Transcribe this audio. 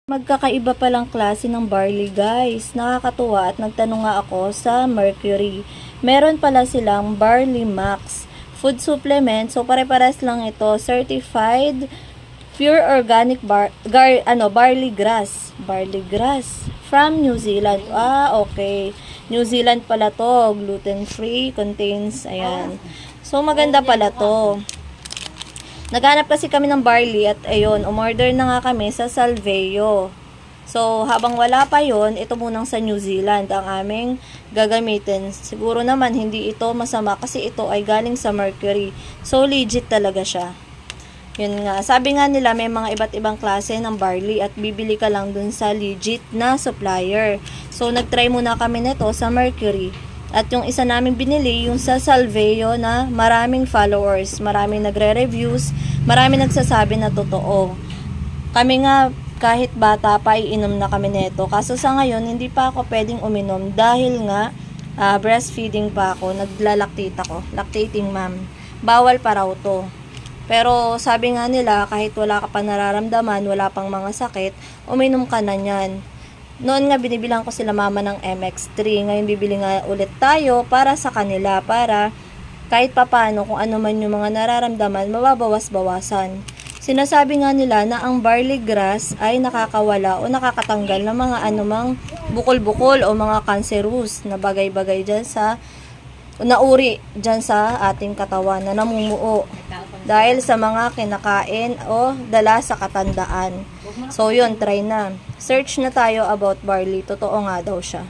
Magkakaiba palang klase ng barley guys. Nakakatuwa at nagtanong nga ako sa Mercury. Meron pala silang Barley Max food supplement. So pare-pares lang ito. Certified pure organic barley grass. Barley grass from New Zealand. Okay. New Zealand pala to. Gluten free. Contains, ayan. So maganda pala to. Naghanap kasi kami ng barley at ayun, umorder na nga kami sa Salveo. So, habang wala pa yon, ito munang sa New Zealand ang aming gagamitin. Siguro naman hindi ito masama kasi ito ay galing sa Mercury. So, legit talaga siya. Yun nga, sabi nga nila may mga iba't ibang klase ng barley at bibili ka lang dun sa legit na supplier. So, nagtry muna kami nito sa Mercury. At yung isa namin binili, yung sa Salveo na maraming followers, maraming nagre-reviews, maraming nagsasabi na totoo. Kami nga, kahit bata pa, iinom na kami nito. Kaso sa ngayon, hindi pa ako pwedeng uminom dahil nga, breastfeeding pa ako, naglalactate ako, lactating mom. Bawal pa raw to. Pero sabi nga nila, kahit wala ka pa nararamdaman, wala pang mga sakit, uminom ka na yan. Noon nga binibilang ko sila mama ng MX3. Ngayon bibili nga ulit tayo para sa kanila. Para kahit papano kung ano man yung mga nararamdaman, mababawas-bawasan. Sinasabi nga nila na ang barley grass ay nakakawala o nakakatanggal ng mga anumang bukol-bukol o mga cancerous na bagay-bagay dyan sa nauri dyan sa ating katawan na namumuo dahil sa mga kinakain o dala sa katandaan. So yun, try na. Search na tayo about barley. Totoo nga daw siya.